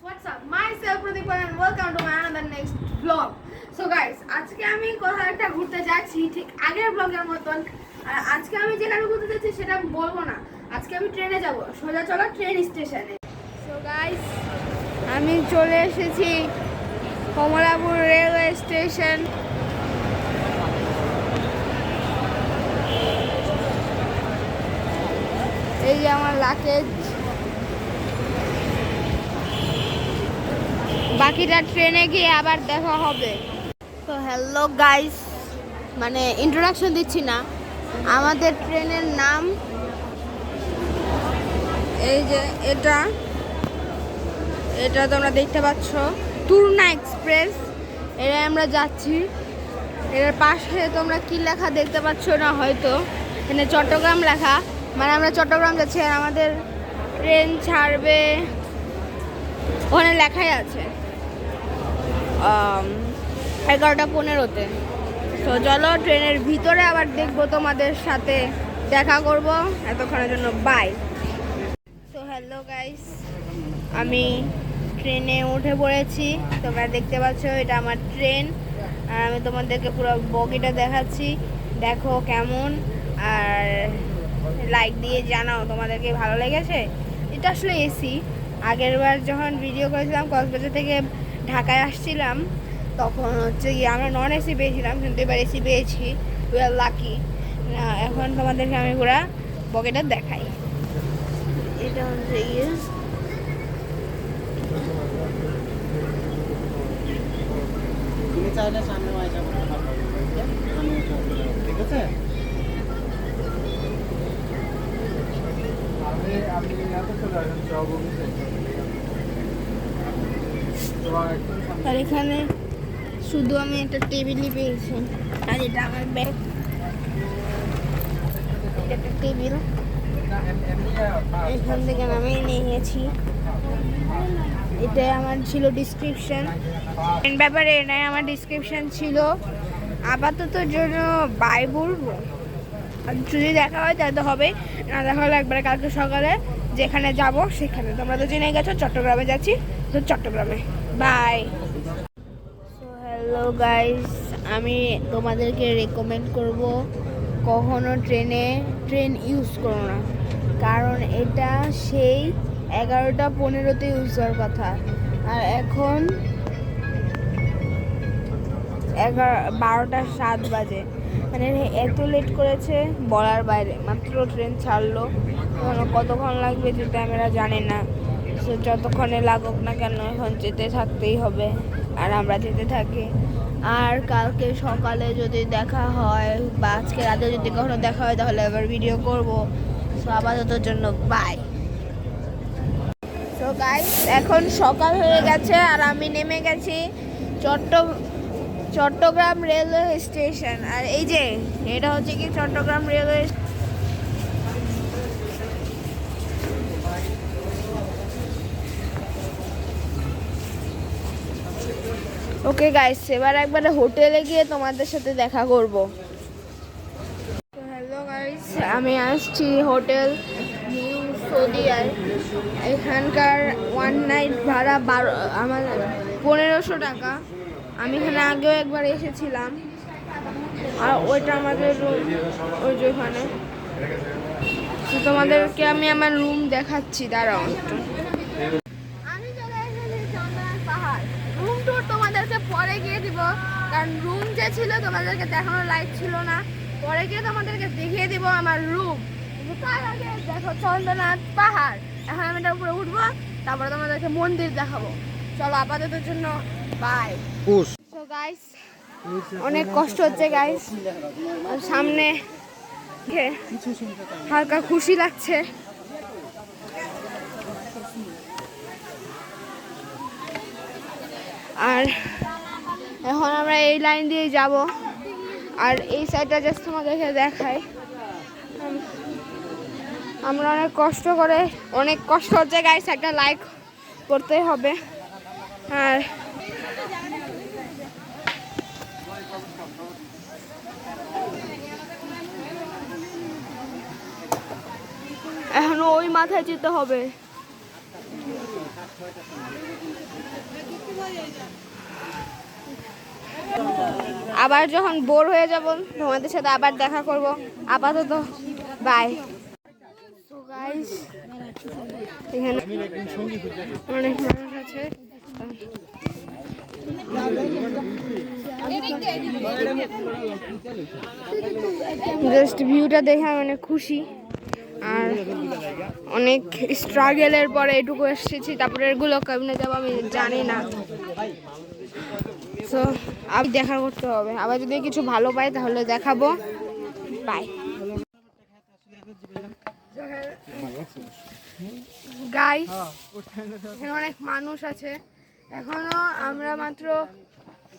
what's up? Myself Pradeepa and welcome to my another next vlog. So guys, আজকে আমি কোথাও একটা ঘুরতে যাচ্ছি ঠিক আগের ব্লগের মতন। আর আজকে আমি যেখানে ঘুরতে যাচ্ছি সেটা আমি বলবো না। আজকে আমি ট্রেনে যাব, সোজা চলো ট্রেন স্টেশনে। So guys, আমি চলে এসেছি কমলাপুর রেলওয়ে স্টেশন। এই যে আমার লাগেজ, বাকিটা ট্রেনে গিয়ে আবার দেখা হবে। তো হ্যালো গাইস, মানে ইন্ট্রোডাকশন দিচ্ছি না, আমাদের ট্রেনের নাম এই যে এটা তোমরা দেখতে পাচ্ছ তুরনা এক্সপ্রেস। এটা আমরা যাচ্ছি, এর পাশে তোমরা কি লেখা দেখতে পাচ্ছ না হয়তো, এখানে চট্টগ্রাম লেখা, মানে আমরা চট্টগ্রাম যাচ্ছি। আর আমাদের ট্রেন ছাড়বে ওখানে লেখাই আছে 11:15-তে। তো চলো ট্রেনের ভিতরে আবার দেখবো, তোমাদের সাথে দেখা করব। এতক্ষণের জন্য বাই। তো হ্যালো গাইস, আমি ট্রেনে উঠে পড়েছি। তোমরা দেখতে পাচ্ছ এটা আমার ট্রেন, আর আমি তোমাদেরকে পুরো বগিটা দেখাচ্ছি, দেখো কেমন। আর লাইক দিয়ে জানাও তোমাদেরকে ভালো লেগেছে। এটা আসলে এসি। আগের বার যখন ভিডিও করেছিলাম কক্সবাজার থেকে ঢাকায় আসছিলাম, তখন হচ্ছে গিয়ে আমরা নন এসি পেয়েছিলাম, কিন্তু এবার এসি পেয়েছি। We are lucky. এখন তোমাদেরকে আমি পুরো বগিটা দেখাই। এটা হচ্ছে গিয়ে ঠিক আছে। আর এখানে শুধু আমি একটা টেবিলই পেয়েছি, আর এটা আমার ব্যাগ, একটা টেবিল এখান থেকে আমি নিয়েছি। এটাই আমার ছিল ডিসক্রিপশন ব্যাপারে, এটাই আমার ডিসক্রিপশন ছিল। আপাতত জন্য বাই বলবো, আর যদি দেখা হয় তাহলে তো হবে, না দেখা হলে একবারে কালকে সকালে যেখানে যাব সেখানে। তোমরা তো জেনে গেছো চট্টগ্রামে যাচ্ছি, তো চট্টগ্রামে বাই। সো হ্যালো গাইস, আমি তোমাদেরকে রেকমেন্ড করব কখনো ট্রেন ইউজ করো না, কারণ এটা সেই 11:15-তে ইউজ হওয়ার কথা, আর এখন 12:07 বাজে। মানে এত লেট করেছে বলার বাইরে। মাত্র ট্রেন ছাড়লো, কতক্ষণ লাগবে যেতে আমরা জানি না। সো যতক্ষণে লাগুক না কেন এখন যেতে থাকতেই হবে, আর আমরা যেতে থাকি। আর কালকে সকালে যদি দেখা হয় বা আজকে রাতে যদি কখনো দেখা হয় তাহলে আবার ভিডিও করব। সো আপাততর জন্য বাই। সো গাইস, এখন সকাল হয়ে গেছে আর আমি নেমে গেছি চট্টগ্রাম রেলওয়ে স্টেশন। আর এই যে এটা হচ্ছে কি চট্টগ্রাম রেলওয়ে। ওকে গাইস, এবার একবারে হোটেলে গিয়ে তোমাদের সাথে দেখা করব। হ্যালো গাইস, আমি আসছি হোটেল নিউ সৌদিয়ায়। এখানকার ওয়ান নাইট ভাড়া আমার 1500 টাকা। আমি এখানে আগেও একবার এসেছিলাম, আর ওইটা আমাদের রুম, ওই যে ওখানে। তোমাদেরকে আমি আমার রুম দেখাচ্ছি, দাঁড়াও একটু। আমি চলে এসেছি চন্দনার পাহাড়। রুম ট্যুর তোমাদেরকে পরে গিয়ে দিব, কারণ রুম যে ছিল তোমাদেরকে দেখানোর লাইট ছিল না। পরে গিয়ে তোমাদেরকে দেখিয়ে দিব আমার রুম। তার আগে দেখো চন্দনার পাহাড়। এখন আমি এটার উপরে উঠবো, তারপরে তোমাদেরকে মন্দির দেখাবো। চলো আপাততের জন্য বাই। সো গাইস, অনেক কষ্ট হচ্ছে গাইস, সামনে হালকা খুশি লাগছে। আর এখন আমরা এই লাইন দিয়ে যাব, আর এই সাইডটা জাস্ট তোমাদেরকে দেখাই। আমরা অনেক কষ্ট হচ্ছে গাইস, একটা লাইক করতে হবে। আর এখন ওই মাথায় যেতে হবে। আবার যখন বোর হয়ে যাব তোমাদের সাথে আবার দেখা করব। আপাতত বাই। তো গাইস এখানে অনেক মানুষ আছে। জাস্ট ভিউটা দেখে আমি অনেক খুশি, আর অনেক স্ট্রাগলের পরে এটুকু এসেছি। তারপরে এগুলো কেমনে যাবো আমি জানি না। সো আমি দেখা করতে হবে, আবার যদি কিছু ভালো পাই তাহলে দেখাবো। বাই গাইস, এখানে অনেক মানুষ আছে। এখনো আমরা মাত্র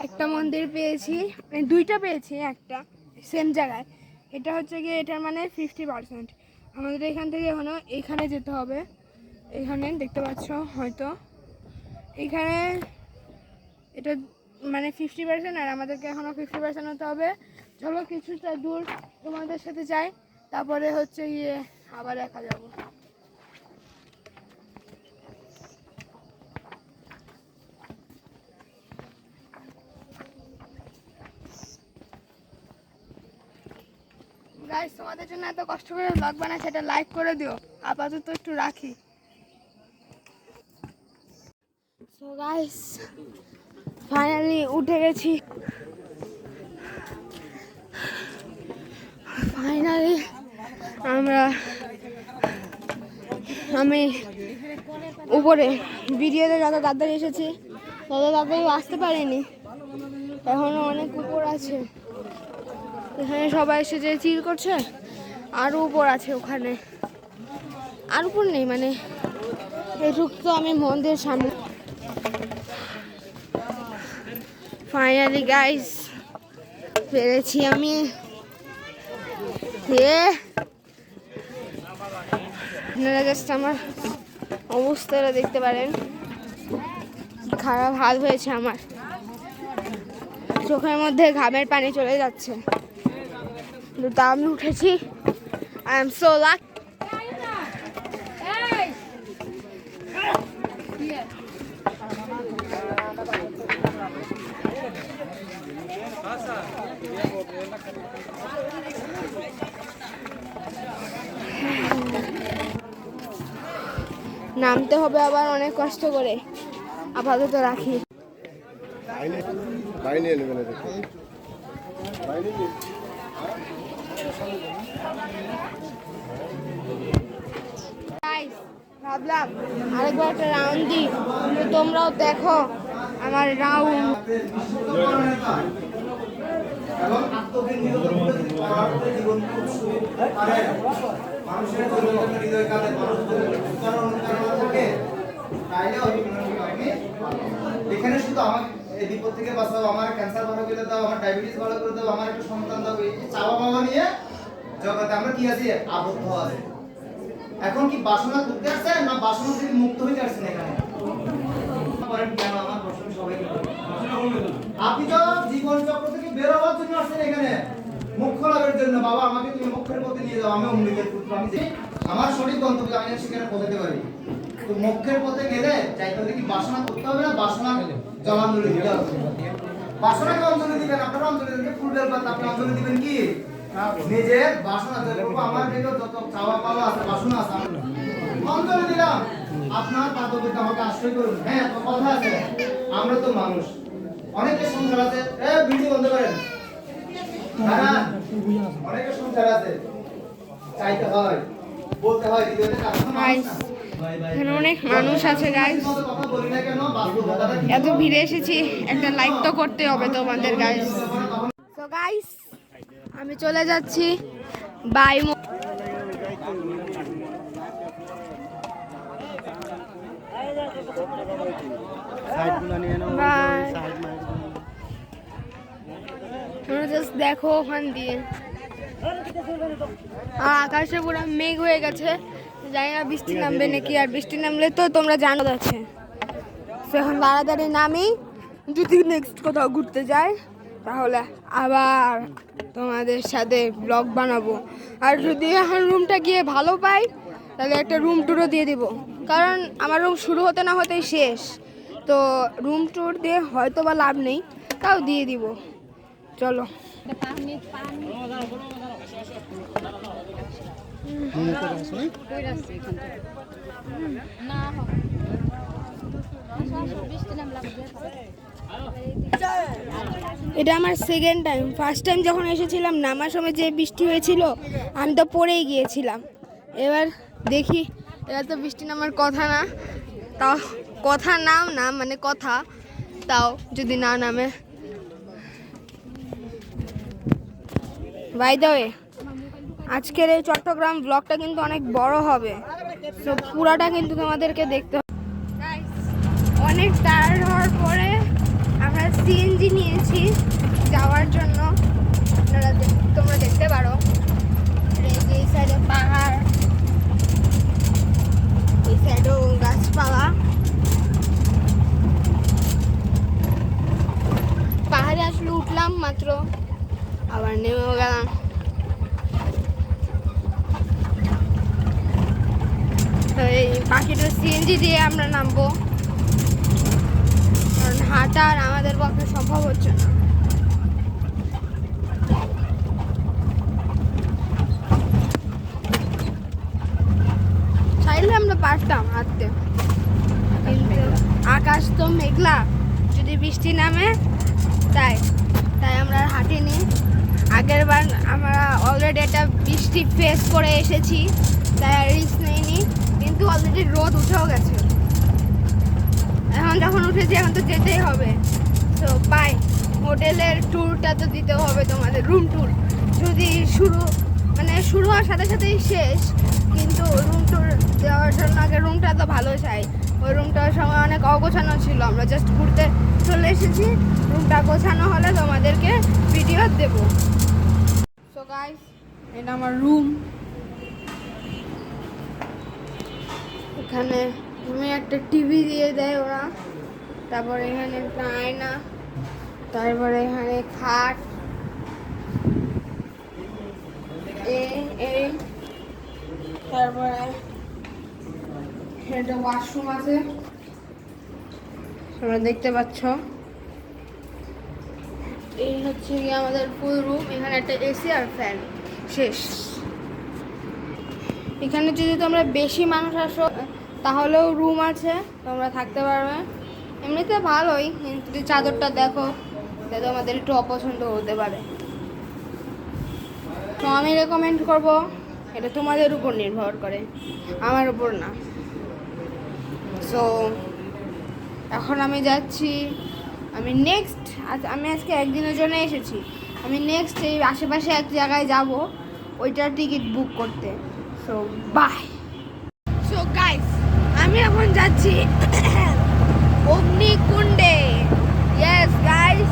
একটা মন্দির পেয়েছি, মানে দুইটা পেয়েছি, একটা সেম জায়গায়। এটা হচ্ছে গিয়ে এটার মানে 50%। আমাদের এখান থেকে এখনো এখানে যেতে হবে। এখানে দেখতে পাচ্ছ হয়তো, এখানে এটা মানে 50%, আর আমাদেরকে এখনো 50% হতে হবে। চলো কিছুটা দূর তোমাদের সাথে যাই, তারপরে হচ্ছে গিয়ে আবার একা যাবো। গাইস, তোমাদের জন্য এত কষ্ট করে ব্লগ বানাই, সেটা লাইক করে দিও। আপাতত একটু রাখি। সো গাইস, ফাইনালি উঠে গেছি। ফাইনালি আমি উপরে ভিডিওতে যত তাড়াতাড়ি এসেছি তত তাড়াতাড়ি আসতে পারিনি, এখনো অনেক উপর আছে। এখানে সবাই এসে যে চিল করছে, আরও উপর আছে ওখানে। আর উপর নেই, মানে এটুক তো আমি মন্দিরের সামনে। ফাইনালি গাইস পেরেছি আমি। আপনারা জাস্ট আমার অবস্থাটা দেখতে পারেন, খারাপ হাল হয়েছে আমার। চোখের মধ্যে ঘামের পানি চলে যাচ্ছে, কিন্তু আমি উঠেছি। I am so lucky. নামতে হবে আবার অনেক কষ্ট করে। আপাতত রাখি। ভাবলাম আরেকবার একটা রাউন্ড দিই, তোমরাও দেখো আমার রাউন্ড। এখানে শুধু আমার এই বিপদ থেকে বাঁচাও, আমার ক্যান্সার ভালো করে দাও, আমার ডায়াবেটিস ভালো করে দাও, আমার একটা সন্তান দাও, এই চাওয়া পাওয়া নিয়ে জগতে আমরা কি আছি, আবদ্ধ আছি। এখন কি বাসনা করতে আসছেন না বাসনা থেকে মুক্ত হইতে আসছেন? এখানে আমার প্রশ্ন সবাই, আপনি তো জীবন চক্র থেকে বের হওয়ার জন্য আসছেন এখানে, মোক্ষ লাভের জন্য। বাবা আমাকে তুমি মোক্ষের পথে নিয়ে যাও, আমি অমৃতের পুত্র, আমি আমার সঠিক গন্তব্যে আমি সেখানে পৌঁছাতে পারি। তো মোক্ষের পথে গেলে চাইতে হলে কি বাসনা করতে হবে না বাসনা জলাঞ্জলি দিতে হবে? বাসনাকে অঞ্জলি দিবেন, আপনারা অঞ্জলি দিবেন ফুল বেল পাতা, আপনি অঞ্জলি দিবেন কি নিজের বাসনা। আমার ভিতর যত চাওয়া পাওয়া আছে, বাসনা আছে, অঞ্জলি দিলাম। আপনার পাদবিতে আমাকে আশ্রয় করুন। হ্যাঁ, তো কথা আছে, আমরা তো মানুষ, অনেকের সংসার আছে। ভিডিও বন্ধ করেন। অনেকের সংসার আছে, চাইতে হয়, বলতে হয়, এখানে অনেক মানুষ আছে গাইস। এত ভিড়ে এসেছি, একটা লাইক তো করতে হবে তোমাদের গাইস। তো গাইস আমি চলে যাচ্ছি, বাই। জাস্ট দেখো ওখান দিয়ে আকাশে পুরো মেঘ হয়ে গেছে, জানি না বৃষ্টি নামবে নাকি। আর বৃষ্টি নামলে তো তোমরা জানো যাচ্ছে, এখন তাড়াতাড়ি নামি। যদি নেক্সট কোথাও ঘুরতে যাই তাহলে আবার তোমাদের সাথে ব্লগ বানাবো। আর যদি এখন রুমটা গিয়ে ভালো পাই তাহলে একটা রুম টুরও দিয়ে দিব, কারণ আমার রুম শুরু হতে না হতেই শেষ। তো রুম ট্যুর দিয়ে হয়তো বা লাভ নেই, তাও দিয়ে দিব। চলো। এটা আমার সেকেন্ড টাইম। ফার্স্ট টাইম যখন এসেছিলাম নামার সময় যে বৃষ্টি হয়েছিল, আমি তো পড়েই গিয়েছিলাম। এবার দেখি, এটা তো বৃষ্টি নামার কথা না, তাও কথা নাম না মানে কথা, তাও যদি না নামে। বাই দ্য ওয়ে, আজকের এই চট্টগ্রাম ব্লগটা কিন্তু অনেক বড় হবে, তো পুরাটা কিন্তু তোমাদেরকে দেখতে হবে। অনেক টায়ার্ড হওয়ার পরে আমরা সিএনজি নিয়েছি যাওয়ার জন্য। তোমরা দেখতে পারো এই সাইডে পাহাড়, এই সাইডেও গাছপালা। পাহাড়ে আসলে উঠলাম মাত্র, আবার নেমেও গেলাম। তো এই বাকিটা সিএনজি দিয়ে আমরা নামবো, কারণ হাঁটা আর আমাদের পক্ষে সম্ভব হচ্ছে না। চাইলে আমরা পারতাম হাঁটতে, কিন্তু আকাশ তো মেঘলা, যদি বৃষ্টি নামে তাই আমরা আর হাঁটিনি। আগের বার আমরা অলরেডি একটা বৃষ্টি ফেস করে এসেছি, তাই আর রিস্ক নেইনি, কিন্তু অলরেডি রোদ উঠেও গেছে। এখন যখন উঠেছে এখন তো যেতেই হবে। তো বাই, হোটেলের ট্যুরটা তো দিতে হবে তোমাদের, রুম ট্যুর। যদি শুরু হওয়ার সাথে সাথেই শেষ, কিন্তু রুম ট্যুর দেওয়ার জন্য আগে রুমটা তো ভালো চাই। ওই রুমটার সময় অনেক অগোছানো ছিল, আমরা জাস্ট ঘুরতে চলে এসেছি। রুমটা গোছানো হলে তোমাদেরকে ভিডিও দেব। সো গাইস, এটা আমার রুম। এখানে রুমে একটা টিভি দিয়ে দেয় ওরা, তারপরে এখানে একটা আয়না, তারপরে এখানে খাট, এই তারপরে একটা ওয়াশরুম আছে, তোমরা দেখতে পাচ্ছ। এই হচ্ছে গিয়ে আমাদের ফুল রুম। এখানে একটা এসি আর ফ্যান, শেষ। এখানে যদি তোমরা বেশি মানুষ আসো তাহলেও রুম আছে, তোমরা থাকতে পারবে। এমনিতে ভালোই, কিন্তু যদি চাদরটা দেখো তাহলে তোমাদের একটু অপছন্দ হতে পারে। তো আমি রেকমেন্ড করব, এটা তোমাদের উপর নির্ভর করে, আমার উপর না। সো এখন আমি যাচ্ছি, আমি আজকে একদিনের জন্য এসেছি, আমি নেক্সট এই আশেপাশে এক জায়গায় যাব, ওইটার টিকিট বুক করতে। So by. সো গাইস, আমি এখন যাচ্ছি অগ্নিকুণ্ডে। ইয়েস গাইস,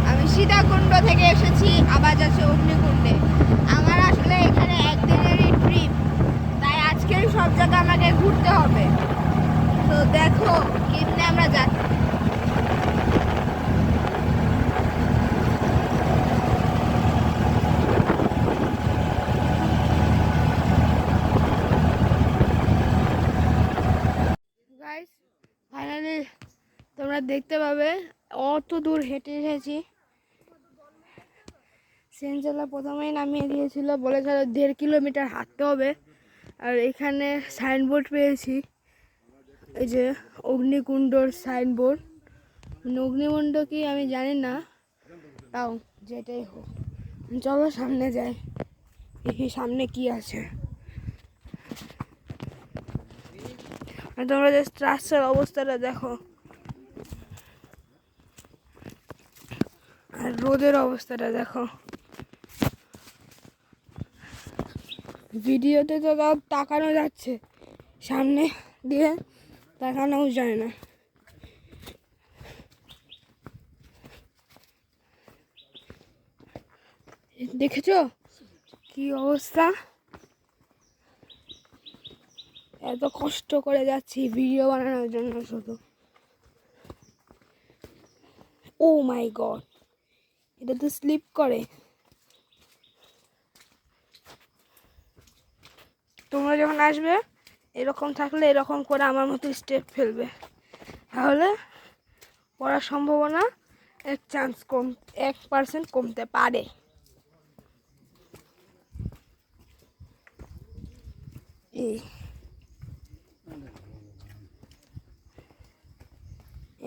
আমি সীতাকুণ্ড থেকে এসেছি, আবার যাচ্ছি অগ্নিকুণ্ডে। আমার আসলে এখানে একদিনেরই ট্রিপ, তাই আজকেই সব জায়গা আমাকে ঘুরতে হবে। তো দেখো কেমনে আমরা যাচ্ছি। গাইস ফাইনালি তোমরা দেখতে পাবে অত দূর হেঁটে এসেছি। সেঞ্চলা প্রথমেই নামিয়ে দিয়েছিল, বলেছিল 1.5 কিলোমিটার হাঁটতে হবে। আর এখানে সাইনবোর্ড পেয়েছি, এই যে অগ্নিকুণ্ডর সাইনবোর্ড। অগ্নিকুণ্ড কি আমি জানি না, তাও যেটাই হোক চলো সামনে যাই, দেখি সামনে কি আছে। আর তোমরা জাস্ট রাস্তার অবস্থাটা দেখো, আর রোদের অবস্থাটা দেখো। ভিডিওতে তো তাও তাকানো যাচ্ছে, সামনে দিয়ে তাকানোও যায় না। দেখেছো কি অবস্থা? এত কষ্ট করে যাচ্ছি ভিডিও বানানোর জন্য শুধু। ও মাই গড, এটা তো স্লিপ করে। তোমরা যখন আসবে এরকম থাকলে এরকম করে আমার মতো স্টেপ ফেলবে, তাহলে পড়ার সম্ভাবনা 1% কমতে পারে।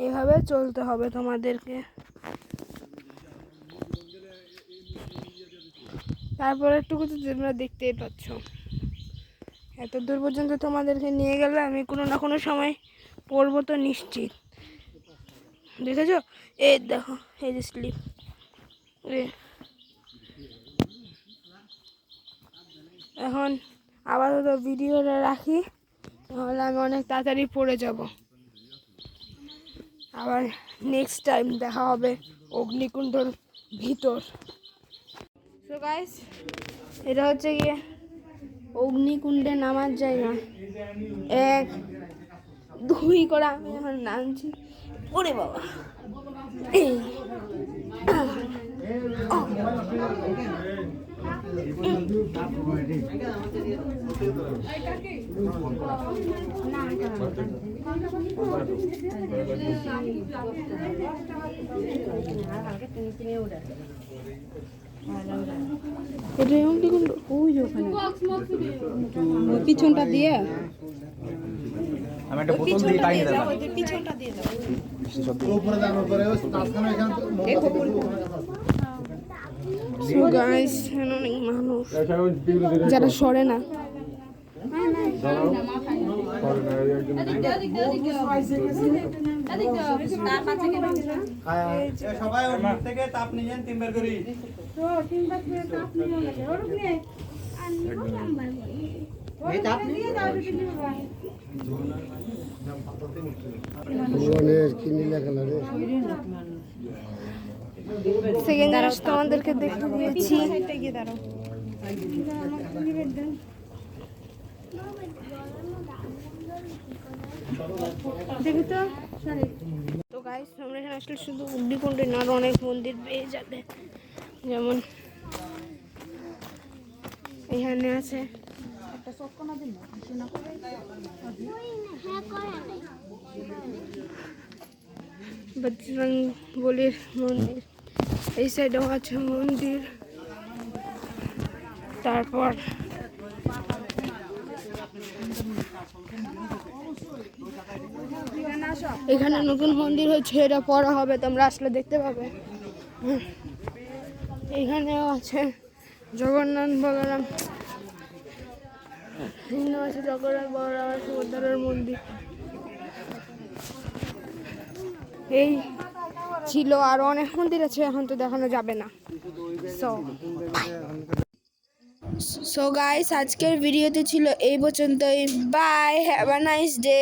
এইভাবে চলতে হবে তোমাদেরকে। তারপরে একটুকু তো তোমরা দেখতেই পাচ্ছ, এত দূর পর্যন্ত তোমাদেরকে নিয়ে গেলে আমি কোনো না কোনো সময় পড়বো তো নিশ্চিত। দেখেছো, এই দেখো, এই যে স্লিপ। এখন আপাতত ভিডিওটা রাখি, তাহলে আমি অনেক তাড়াতাড়ি পড়ে যাব। আবার নেক্সট টাইম দেখা হবে অগ্নিকুণ্ডর ভিতর। সো গাইস, এটা হচ্ছে গিয়ে অগ্নিকুণ্ডে নামার জায়গা। 1 2 করে আমি এখন নামছি। ওরে বাবা, পিছনটা দিয়ে আমি একটা বোতল দিয়ে টাইনে দিলাম। পিছনটা দিয়ে দাও। উপরে দাও, উপরে ওই মাঝখানে এখান So guys, অনেক মানুষ যারা সরে না। সবাই ওর থেকে তাপ নিয়েন 3 বার করি। সেকেন্ড জিনিস তোমাদেরকে দেখতে দিয়েছি। দেখি তো গাইস, তোমরা এখানে আসলে শুধু অগ্নিকুণ্ডে না, আরো অনেক মন্দির পেয়ে যাবে। যেমন এখানে আছে বজরং বলির মন্দির, এই সাইডেও আছে মন্দির। তারপর এখানে নতুন মন্দির হয়েছে, এটা পরে হবে, তোমরা আসলে দেখতে পাবে। এখানেও আছে জগন্নাথ বলরাম, এখানেও আছে জগন্নাথ বলরাম আর সুভদ্রার মন্দির। এই ছিল, আরো অনেক মন্দির আছে, এখন তো দেখানো যাবে না। সো গাইস, আজকের ভিডিওতে ছিল এই পর্যন্তই। Bye, have a nice day.